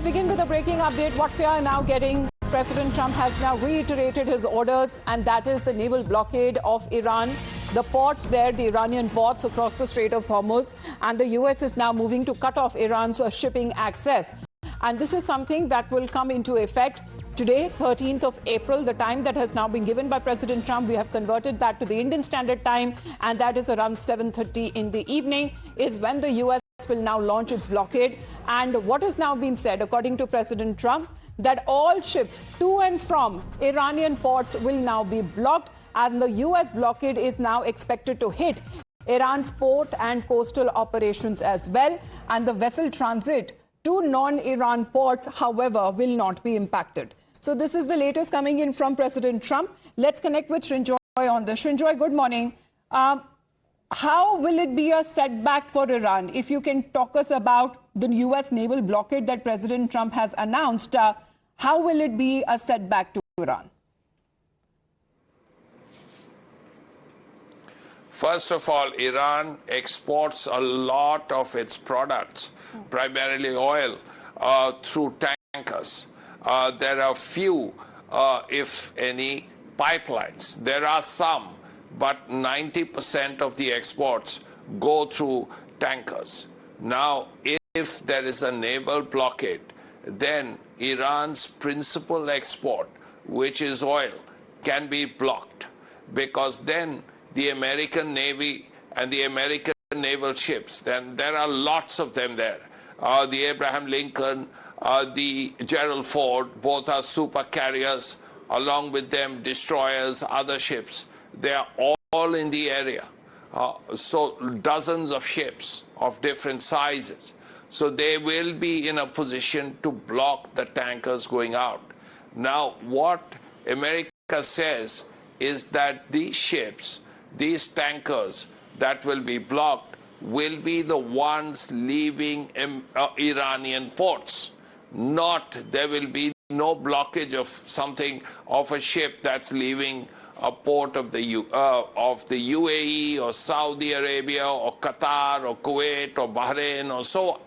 begin with a breaking update. What we are now getting, President Trump has now reiterated his orders, and that is the naval blockade of Iran. The ports there, the Iranian ports across the Strait of Hormuz, and the U.S. is now moving to cut off Iran's shipping access. And this is something that will come into effect today, 13th of April, the time that has now been given by President Trump. We have converted that to the Indian Standard Time, and that is around 7:30 in the evening, is when the U.S. will now launch its blockade. And what has now been said, according to President Trump, that all ships to and from Iranian ports will now be blocked, and the U.S. blockade is now expected to hit Iran's port and coastal operations as well, and the vessel transit to non-Iran ports, however, will not be impacted. So this is the latest coming in from President Trump. Let's connect with Srinjoy on this. Srinjoy, good morning. How will it be a setback for Iran? If you can talk us about the U.S. naval blockade that President Trump has announced, how will it be a setback to Iran? First of all, Iran exports a lot of its products, primarily oil, through tankers. There are few, if any, pipelines. There are some, but 90% of the exports go through tankers. Now, if there is a naval blockade, then Iran's principal export, which is oil, can be blocked, because then the American Navy and the American naval ships, then there are lots of them there. The Abraham Lincoln, the Gerald Ford, both are super carriers, along with them destroyers, other ships. They are all in the area. So dozens of ships of different sizes. So they will be in a position to block the tankers going out. Now, what America says is that these ships, these tankers that will be blocked, will be the ones leaving Iranian ports. There will be no blockage of something, of a ship that's leaving a port of the UAE or Saudi Arabia or Qatar or Kuwait or Bahrain or so on.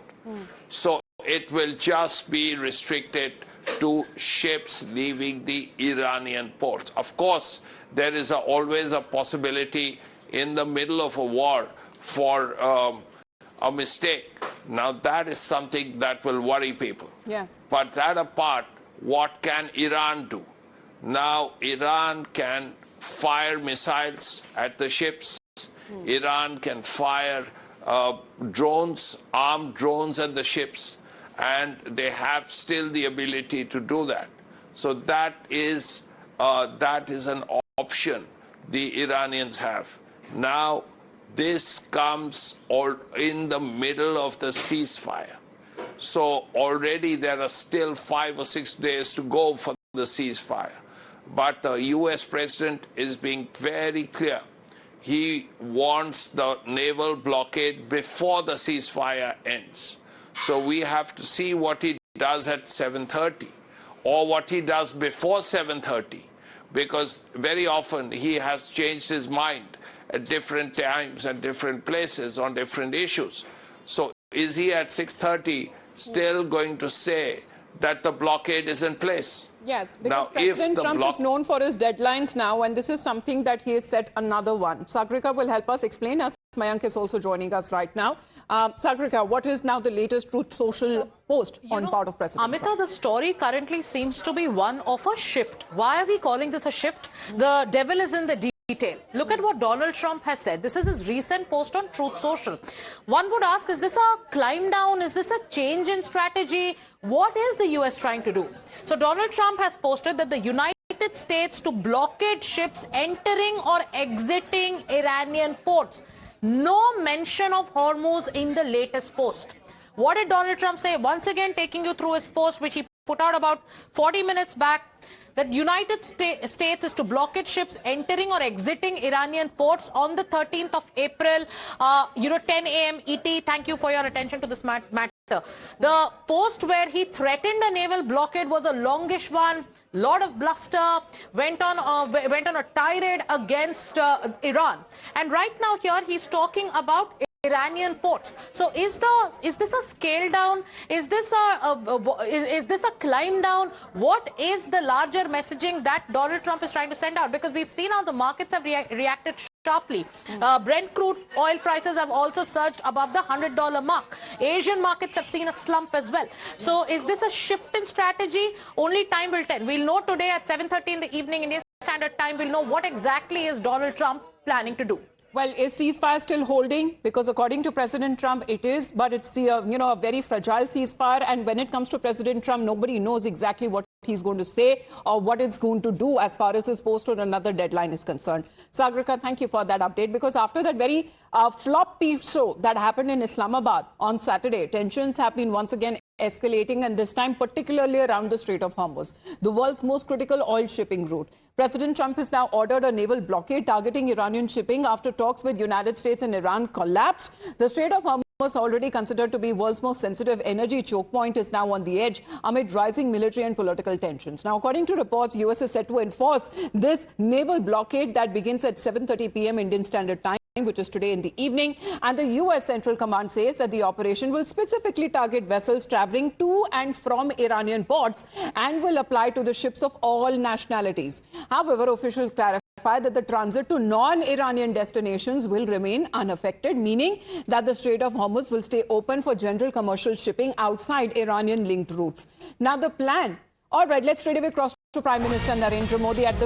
So it will just be restricted to ships leaving the Iranian ports. Of course, there is always a possibility in the middle of a war for a mistake. Now, that is something that will worry people. Yes. But that apart, what can Iran do? Now, Iran can fire missiles at the ships. Iran can fire drones, armed drones at the ships, and they have still the ability to do that. So that is an option the Iranians have. Now, this comes all in the middle of the ceasefire. So already there are still 5 or 6 days to go for the ceasefire. But the U.S. president is being very clear. He wants the naval blockade before the ceasefire ends. So we have to see what he does at 7:30 or what he does before 7:30, because very often he has changed his mind at different times and different places on different issues. So is he at 6:30 still going to say that the blockade is in place? Yes, because now, President Trump is known for his deadlines now, and this is something that he has set another one. Sagrika will help us explain, as Mayank is also joining us right now. Sagrika, what is now the latest Truth Social post on part of President Amita, Trump? The story currently seems to be one of a shift. Why are we calling this a shift? The devil is in the detail. Look at what Donald Trump has said. This is his recent post on Truth Social. One would ask, is this a climb down? Is this a change in strategy? What is the U.S. trying to do? So Donald Trump has posted that the United States to blockade ships entering or exiting Iranian ports. No mention of Hormuz in the latest post. What did Donald Trump say? Once again, taking you through his post, which he put out about 40 minutes back, that United States is to blockade ships entering or exiting Iranian ports on the 13th of April, 10 a.m. ET. Thank you for your attention to this matter. The post where he threatened a naval blockade was a longish one. Lot of bluster, went on a tirade against Iran. And right now here he's talking about Iranian ports. So is this a scale down? Is this a climb down? What is the larger messaging that Donald Trump is trying to send out? Because we've seen how the markets have reacted sharply. Brent crude oil prices have also surged above the $100 mark. Asian markets have seen a slump as well. So is this a shift in strategy? Only time will tell. We'll know today at 7:30 in the evening Indian Standard Time. We'll know what exactly is Donald Trump planning to do. Well, is ceasefire still holding? Because according to President Trump, it is, but it's a very fragile ceasefire. And when it comes to President Trump, nobody knows exactly what he's going to say or what it's going to do as far as his post on another deadline is concerned. Sagarika, thank you for that update, because after that very floppy show that happened in Islamabad on Saturday, tensions have been once again escalating, and this time particularly around the Strait of Hormuz, the world's most critical oil shipping route. President Trump has now ordered a naval blockade targeting Iranian shipping after talks with United States and Iran collapsed. The Strait of Hormuz, already considered to be world's most sensitive energy choke point, is now on the edge amid rising military and political tensions. Now, according to reports, US is set to enforce this naval blockade that begins at 7:30 p.m. Indian Standard Time, which is today in the evening, and the U.S. Central Command says that the operation will specifically target vessels traveling to and from Iranian ports and will apply to the ships of all nationalities. However, officials clarify that the transit to non-Iranian destinations will remain unaffected, meaning that the Strait of Hormuz will stay open for general commercial shipping outside Iranian-linked routes. Now, the plan. All right, let's straight away cross to Prime Minister Narendra Modi at the